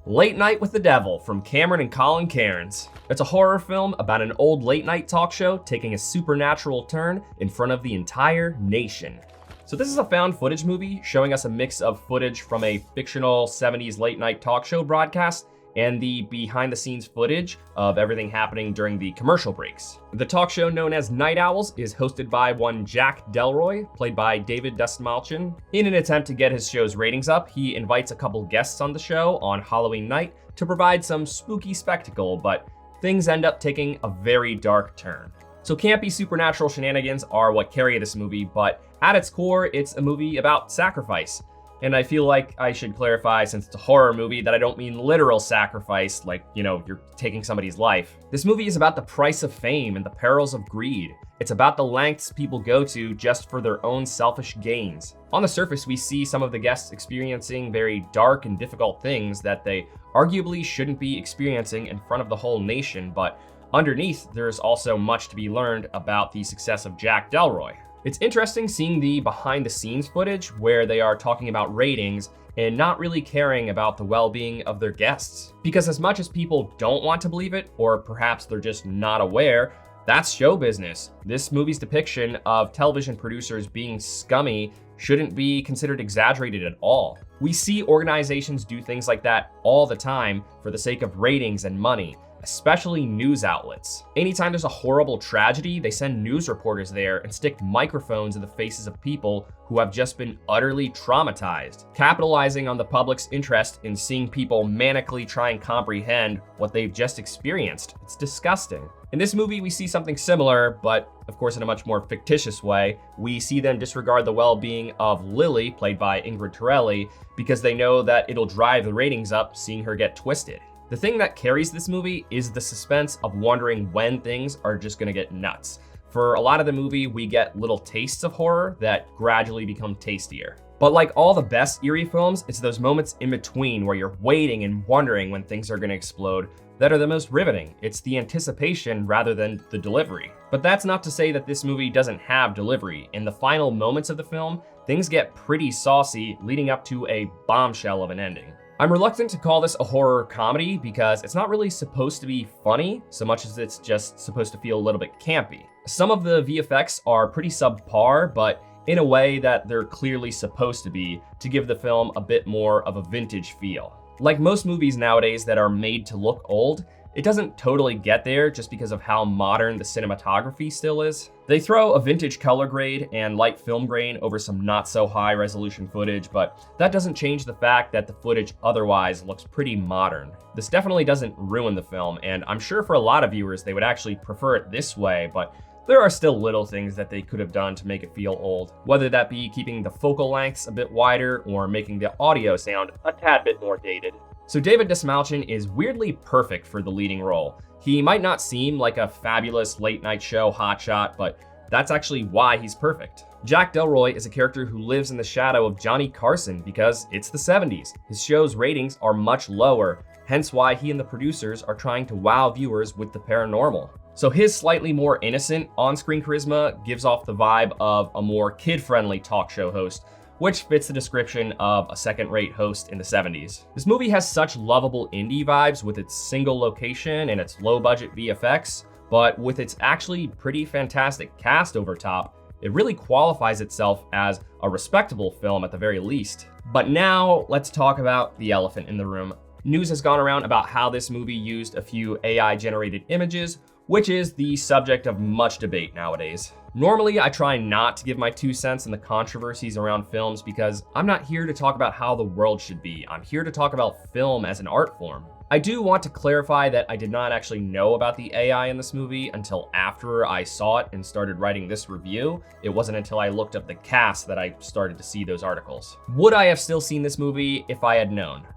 Late Night with the Devil from Cameron and Colin Cairns. It's a horror film about an old late night talk show taking a supernatural turn in front of the entire nation. So this is a found footage movie showing us a mix of footage from a fictional 70s late night talk show broadcast and the behind the scenes footage of everything happening during the commercial breaks. The talk show known as Night Owls is hosted by one Jack Delroy, played by David Dastmalchian. In an attempt to get his show's ratings up, he invites a couple guests on the show on Halloween night to provide some spooky spectacle, but things end up taking a very dark turn. So campy supernatural shenanigans are what carry this movie, but at its core, it's a movie about sacrifice. And I feel like I should clarify, since it's a horror movie, that I don't mean literal sacrifice, like, you're taking somebody's life. This movie is about the price of fame and the perils of greed. It's about the lengths people go to just for their own selfish gains. On the surface, we see some of the guests experiencing very dark and difficult things that they arguably shouldn't be experiencing in front of the whole nation, but underneath, there's also much to be learned about the success of Jack Delroy. It's interesting seeing the behind the scenes footage where they are talking about ratings and not really caring about the well-being of their guests. Because as much as people don't want to believe it, or perhaps they're just not aware, that's show business. This movie's depiction of television producers being scummy shouldn't be considered exaggerated at all. We see organizations do things like that all the time for the sake of ratings and money, especially news outlets. Anytime there's a horrible tragedy, they send news reporters there and stick microphones in the faces of people who have just been utterly traumatized, capitalizing on the public's interest in seeing people manically try and comprehend what they've just experienced. It's disgusting. In this movie, we see something similar, but of course in a much more fictitious way. We see them disregard the well-being of Lily, played by Ingrid Torelli, because they know that it'll drive the ratings up seeing her get twisted. The thing that carries this movie is the suspense of wondering when things are just gonna get nuts. For a lot of the movie, we get little tastes of horror that gradually become tastier. But like all the best eerie films, it's those moments in between where you're waiting and wondering when things are gonna explode that are the most riveting. It's the anticipation rather than the delivery. But that's not to say that this movie doesn't have delivery. In the final moments of the film, things get pretty saucy, leading up to a bombshell of an ending. I'm reluctant to call this a horror comedy because it's not really supposed to be funny so much as it's just supposed to feel a little bit campy. Some of the VFX are pretty subpar, but in a way that they're clearly supposed to be to give the film a bit more of a vintage feel. Like most movies nowadays that are made to look old, it doesn't totally get there just because of how modern the cinematography still is. They throw a vintage color grade and light film grain over some not so high resolution footage, but that doesn't change the fact that the footage otherwise looks pretty modern. This definitely doesn't ruin the film, and I'm sure for a lot of viewers they would actually prefer it this way, but there are still little things that they could have done to make it feel old, whether that be keeping the focal lengths a bit wider or making the audio sound a tad bit more dated. So David Dastmalchian is weirdly perfect for the leading role. He might not seem like a fabulous late night show hotshot, but that's actually why he's perfect. Jack Delroy is a character who lives in the shadow of Johnny Carson because it's the 70s. His show's ratings are much lower, hence why he and the producers are trying to wow viewers with the paranormal. So his slightly more innocent on-screen charisma gives off the vibe of a more kid-friendly talk show host, which fits the description of a second-rate host in the 70s. This movie has such lovable indie vibes with its single location and its low-budget VFX, but with its actually pretty fantastic cast over top, it really qualifies itself as a respectable film at the very least. But now, let's talk about the elephant in the room. News has gone around about how this movie used a few AI-generated images, which is the subject of much debate nowadays. Normally, I try not to give my 2 cents in the controversies around films because I'm not here to talk about how the world should be. I'm here to talk about film as an art form. I do want to clarify that I did not actually know about the AI in this movie until after I saw it and started writing this review. It wasn't until I looked up the cast that I started to see those articles. Would I have still seen this movie if I had known?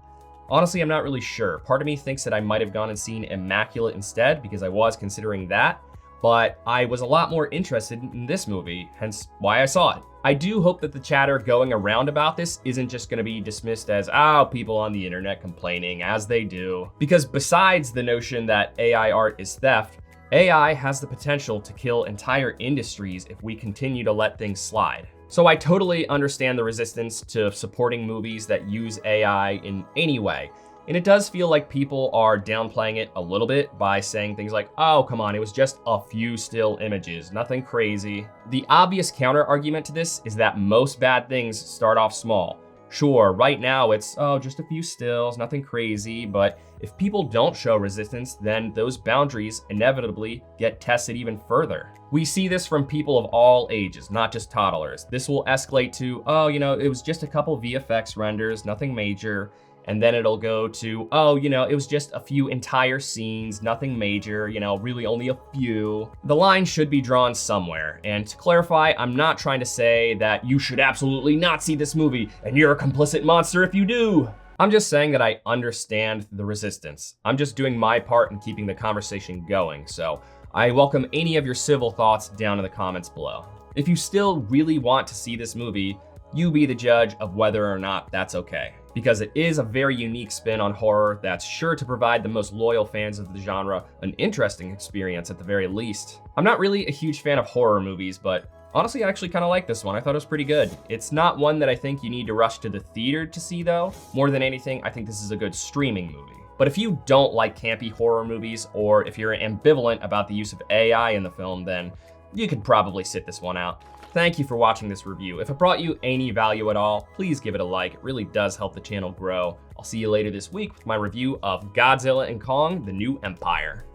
Honestly, I'm not really sure. Part of me thinks that I might have gone and seen Immaculate instead because I was considering that, but I was a lot more interested in this movie, hence why I saw it. I do hope that the chatter going around about this isn't just going to be dismissed as, people on the internet complaining, as they do. Because besides the notion that AI art is theft, AI has the potential to kill entire industries if we continue to let things slide. So I totally understand the resistance to supporting movies that use AI in any way. And it does feel like people are downplaying it a little bit by saying things like, oh, come on, it was just a few still images, nothing crazy. The obvious counter argument to this is that most bad things start off small. Sure, right now it's, oh, just a few stills, nothing crazy, but if people don't show resistance, then those boundaries inevitably get tested even further. We see this from people of all ages, not just toddlers. This will escalate to, oh, it was just a couple VFX renders, nothing major. And then it'll go to, oh, it was just a few entire scenes, nothing major, really only a few. The line should be drawn somewhere. And to clarify, I'm not trying to say that you should absolutely not see this movie and you're a complicit monster if you do. I'm just saying that I understand the resistance. I'm just doing my part in keeping the conversation going. So I welcome any of your civil thoughts down in the comments below. If you still really want to see this movie, you be the judge of whether or not that's okay. Because it is a very unique spin on horror that's sure to provide the most loyal fans of the genre an interesting experience at the very least. I'm not really a huge fan of horror movies, but honestly, I actually kind of like this one. I thought it was pretty good. It's not one that I think you need to rush to the theater to see though. More than anything, I think this is a good streaming movie. But if you don't like campy horror movies, or if you're ambivalent about the use of AI in the film, then you could probably sit this one out. Thank you for watching this review. If it brought you any value at all, please give it a like. It really does help the channel grow. I'll see you later this week with my review of Godzilla and Kong: The New Empire.